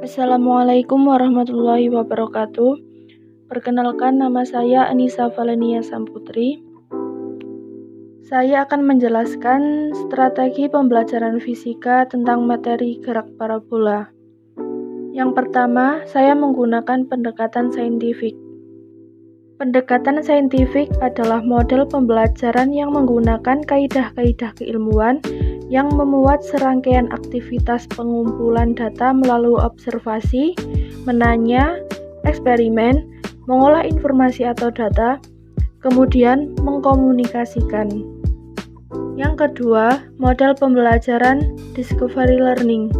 Assalamualaikum warahmatullahi wabarakatuh. Perkenalkan, nama saya Anissa Valenia Samputri. Saya akan menjelaskan strategi pembelajaran fisika tentang materi gerak parabola. Yang pertama, saya menggunakan pendekatan saintifik. Pendekatan saintifik adalah model pembelajaran yang menggunakan kaidah-kaidah keilmuan yang memuat serangkaian aktivitas pengumpulan data melalui observasi, menanya, eksperimen, mengolah informasi atau data, kemudian mengkomunikasikan. Yang kedua, model pembelajaran discovery learning.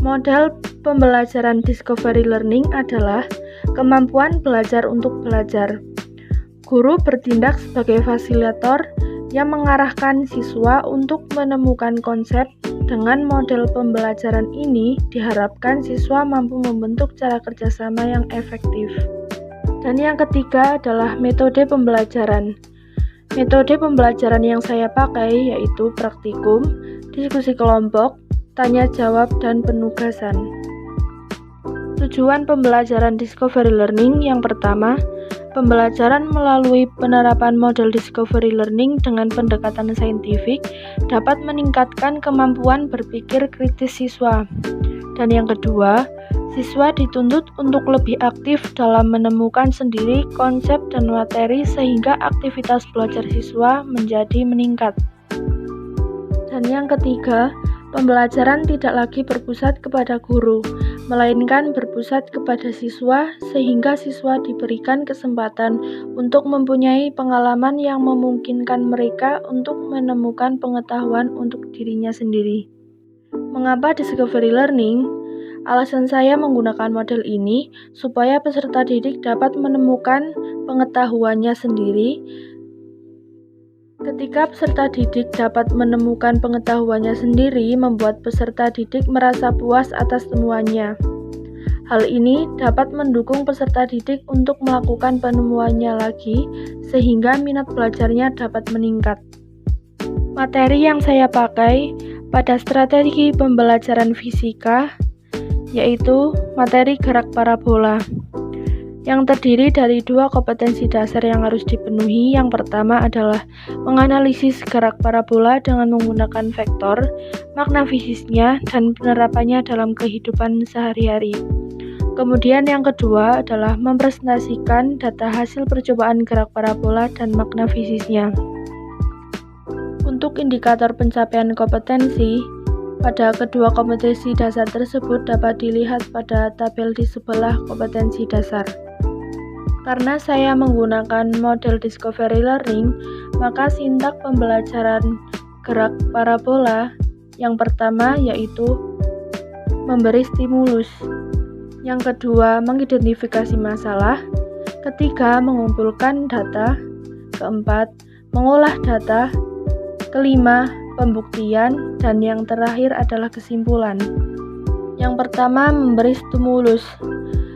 Model pembelajaran discovery learning adalah kemampuan belajar untuk belajar. Guru bertindak sebagai fasilitator yang mengarahkan siswa untuk menemukan konsep. Dengan model pembelajaran ini diharapkan siswa mampu membentuk cara kerjasama yang efektif. Dan yang ketiga adalah metode pembelajaran. Metode pembelajaran yang saya pakai yaitu praktikum, diskusi kelompok, tanya jawab, dan penugasan. Tujuan pembelajaran discovery learning yang pertama, pembelajaran melalui penerapan model discovery learning dengan pendekatan saintifik dapat meningkatkan kemampuan berpikir kritis siswa. Dan yang kedua, siswa dituntut untuk lebih aktif dalam menemukan sendiri konsep dan materi sehingga aktivitas belajar siswa menjadi meningkat. Dan yang ketiga, pembelajaran tidak lagi berpusat kepada guru, melainkan berpusat kepada siswa sehingga siswa diberikan kesempatan untuk mempunyai pengalaman yang memungkinkan mereka untuk menemukan pengetahuan untuk dirinya sendiri. Mengapa discovery learning? Alasan saya menggunakan model ini supaya peserta didik dapat menemukan pengetahuannya sendiri. Ketika peserta didik dapat menemukan pengetahuannya sendiri, membuat peserta didik merasa puas atas temuannya. Hal ini dapat mendukung peserta didik untuk melakukan penemuannya lagi, sehingga minat belajarnya dapat meningkat. Materi yang saya pakai pada strategi pembelajaran fisika yaitu materi gerak parabola, yang terdiri dari dua kompetensi dasar yang harus dipenuhi. Yang pertama adalah menganalisis gerak parabola dengan menggunakan vektor, makna fisiknya, dan penerapannya dalam kehidupan sehari-hari. Kemudian yang kedua adalah mempresentasikan data hasil percobaan gerak parabola dan makna fisiknya. Untuk indikator pencapaian kompetensi, pada kedua kompetensi dasar tersebut dapat dilihat pada tabel di sebelah kompetensi dasar. Karena saya menggunakan model discovery learning, maka sintak pembelajaran gerak parabola yang pertama yaitu memberi stimulus, yang kedua mengidentifikasi masalah, ketiga mengumpulkan data, keempat mengolah data, kelima pembuktian, dan yang terakhir adalah kesimpulan. Yang pertama memberi stimulus.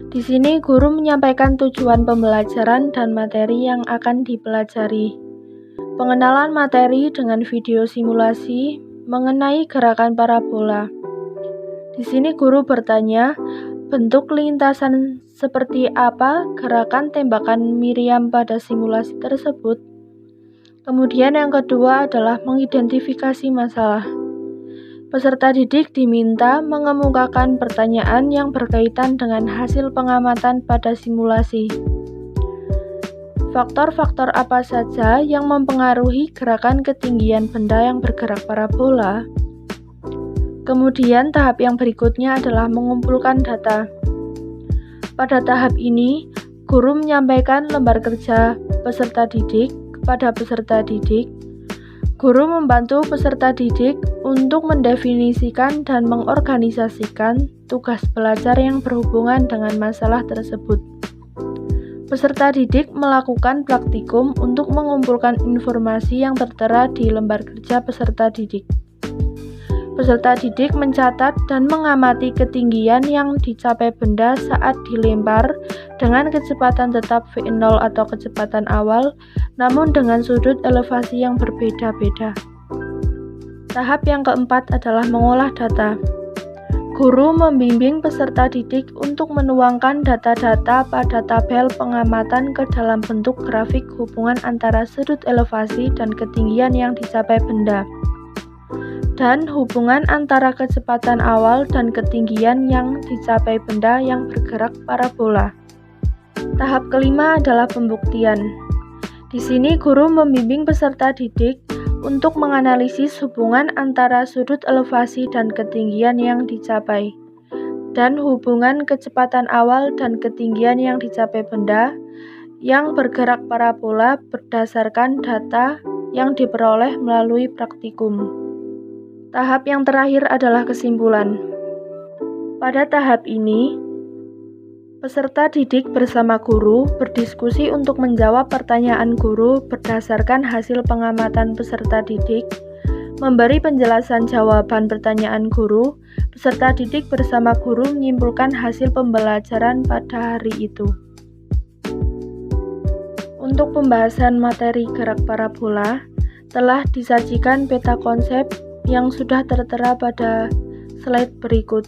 Di sini guru menyampaikan tujuan pembelajaran dan materi yang akan dipelajari. Pengenalan materi dengan video simulasi mengenai gerakan parabola. Di sini guru bertanya, bentuk lintasan seperti apa gerakan tembakan Miriam pada simulasi tersebut. Kemudian yang kedua adalah mengidentifikasi masalah. Peserta didik diminta mengemukakan pertanyaan yang berkaitan dengan hasil pengamatan pada simulasi. Faktor-faktor apa saja yang mempengaruhi gerakan ketinggian benda yang bergerak parabola? Kemudian tahap yang berikutnya adalah mengumpulkan data. Pada tahap ini, guru menyampaikan lembar kerja peserta didik kepada peserta didik. Guru membantu peserta didik untuk mendefinisikan dan mengorganisasikan tugas belajar yang berhubungan dengan masalah tersebut. Peserta didik melakukan praktikum untuk mengumpulkan informasi yang tertera di lembar kerja peserta didik. Peserta didik mencatat dan mengamati ketinggian yang dicapai benda saat dilempar dengan kecepatan tetap V0 atau kecepatan awal, namun dengan sudut elevasi yang berbeda-beda. Tahap yang keempat adalah mengolah data. Guru membimbing peserta didik untuk menuangkan data-data pada tabel pengamatan ke dalam bentuk grafik hubungan antara sudut elevasi dan ketinggian yang dicapai benda, dan hubungan antara kecepatan awal dan ketinggian yang dicapai benda yang bergerak parabola. Tahap kelima adalah pembuktian. Di sini guru membimbing peserta didik untuk menganalisis hubungan antara sudut elevasi dan ketinggian yang dicapai, dan hubungan kecepatan awal dan ketinggian yang dicapai benda yang bergerak parabola berdasarkan data yang diperoleh melalui praktikum. Tahap yang terakhir adalah kesimpulan. Pada tahap ini, peserta didik bersama guru berdiskusi untuk menjawab pertanyaan guru berdasarkan hasil pengamatan peserta didik, memberi penjelasan jawaban pertanyaan guru. Peserta didik bersama guru menyimpulkan hasil pembelajaran pada hari itu. Untuk pembahasan materi gerak parabola, telah disajikan peta konsep yang sudah tertera pada slide berikut.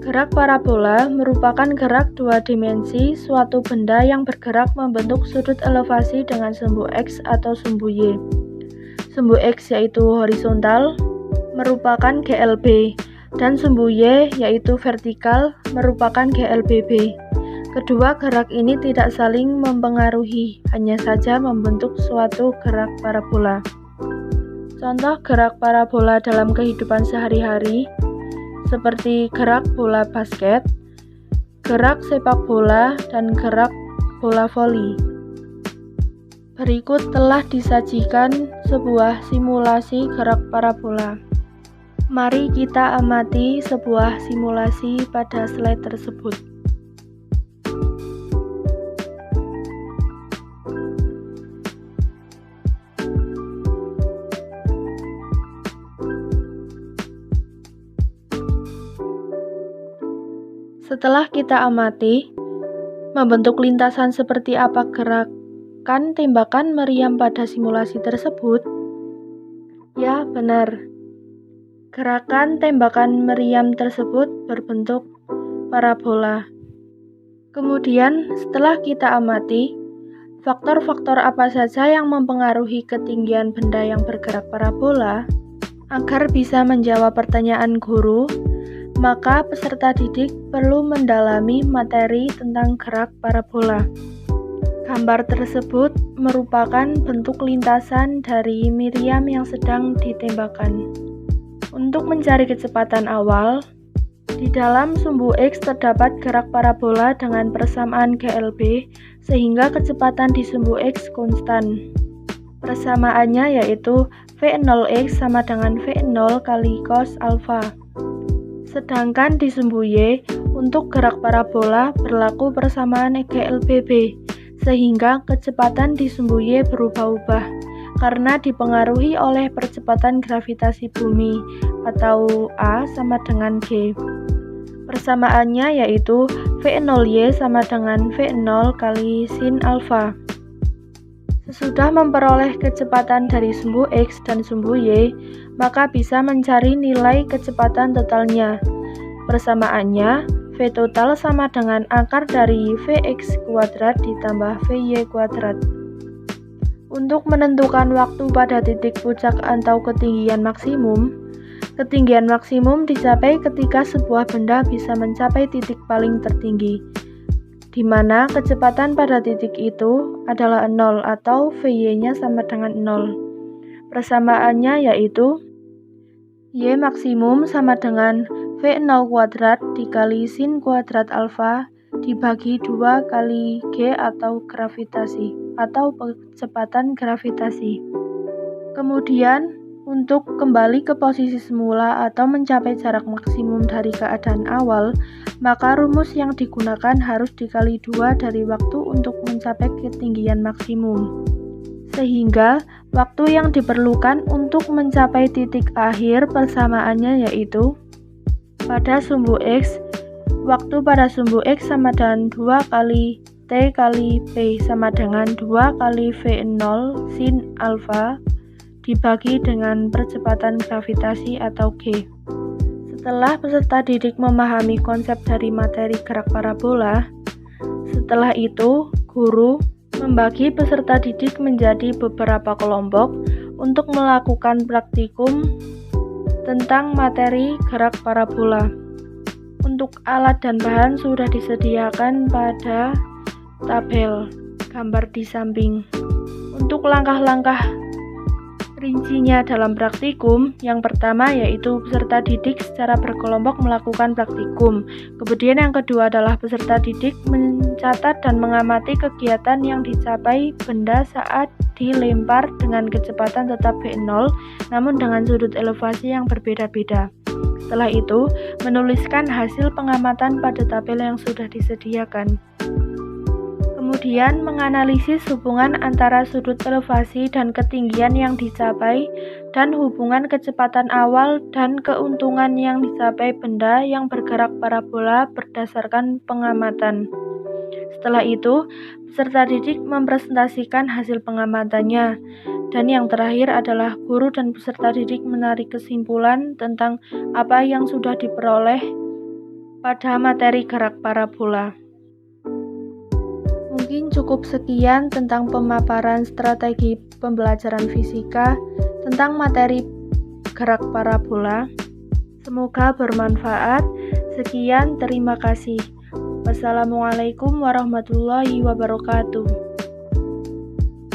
Gerak parabola merupakan gerak dua dimensi suatu benda yang bergerak membentuk sudut elevasi dengan sumbu X atau sumbu Y. Sumbu X yaitu horizontal merupakan GLB dan sumbu Y yaitu vertikal merupakan GLBB. Kedua gerak ini tidak saling mempengaruhi, hanya saja membentuk suatu gerak parabola. Contoh gerak parabola dalam kehidupan sehari-hari seperti gerak bola basket, gerak sepak bola, dan gerak bola voli. Berikut telah disajikan sebuah simulasi gerak parabola. Mari kita amati sebuah simulasi pada slide tersebut. Setelah kita amati, membentuk lintasan seperti apa gerakan tembakan meriam pada simulasi tersebut? Ya, benar. Gerakan tembakan meriam tersebut berbentuk parabola. Kemudian, setelah kita amati, faktor-faktor apa saja yang mempengaruhi ketinggian benda yang bergerak parabola, agar bisa menjawab pertanyaan guru, maka peserta didik perlu mendalami materi tentang gerak parabola. Gambar tersebut merupakan bentuk lintasan dari meriam yang sedang ditembakkan. Untuk mencari kecepatan awal, di dalam sumbu X terdapat gerak parabola dengan persamaan GLB, sehingga kecepatan di sumbu X konstan. Persamaannya yaitu V0x sama dengan V0 kali cos alfa. Sedangkan di sumbu Y, untuk gerak parabola berlaku persamaan GLBB, sehingga kecepatan di sumbu Y berubah-ubah karena dipengaruhi oleh percepatan gravitasi bumi atau A sama dengan G. Persamaannya yaitu V0Y sama dengan V0 kali sin alfa. Sesudah memperoleh kecepatan dari sumbu X dan sumbu Y, maka bisa mencari nilai kecepatan totalnya. Persamaannya, V total sama dengan akar dari Vx kuadrat ditambah Vy kuadrat. Untuk menentukan waktu pada titik puncak atau ketinggian maksimum dicapai ketika sebuah benda bisa mencapai titik paling tertinggi, di mana kecepatan pada titik itu adalah 0 atau Vy-nya sama dengan 0. Persamaannya yaitu Y maksimum sama dengan V0 kuadrat dikali sin kuadrat alfa dibagi 2 kali G atau gravitasi atau kecepatan gravitasi. Kemudian untuk kembali ke posisi semula atau mencapai jarak maksimum dari keadaan awal, maka rumus yang digunakan harus dikali 2 dari waktu untuk mencapai ketinggian maksimum. Sehingga waktu yang diperlukan untuk mencapai titik akhir persamaannya yaitu pada sumbu X, waktu pada sumbu X sama dengan 2 kali T kali P sama dengan 2 kali V0 sin alfa dibagi dengan percepatan gravitasi atau G. Setelah peserta didik memahami konsep dari materi gerak parabola, setelah itu guru membagi peserta didik menjadi beberapa kelompok untuk melakukan praktikum tentang materi gerak parabola. Untuk alat dan bahan sudah disediakan pada tabel gambar di samping. Untuk langkah-langkah rincinya dalam praktikum, yang pertama yaitu peserta didik secara berkelompok melakukan praktikum. Kemudian yang kedua adalah peserta didik mencatat dan mengamati kegiatan yang dicapai benda saat dilempar dengan kecepatan tetap v0, namun dengan sudut elevasi yang berbeda-beda. Setelah itu, menuliskan hasil pengamatan pada tabel yang sudah disediakan. Kemudian menganalisis hubungan antara sudut elevasi dan ketinggian yang dicapai dan hubungan kecepatan awal dan keuntungan yang dicapai benda yang bergerak parabola berdasarkan pengamatan. Setelah itu, peserta didik mempresentasikan hasil pengamatannya. Dan yang terakhir adalah guru dan peserta didik menarik kesimpulan tentang apa yang sudah diperoleh pada materi gerak parabola. Mungkin cukup sekian tentang pemaparan strategi pembelajaran fisika tentang materi gerak parabola. Semoga bermanfaat. Sekian, terima kasih. Wassalamualaikum warahmatullahi wabarakatuh.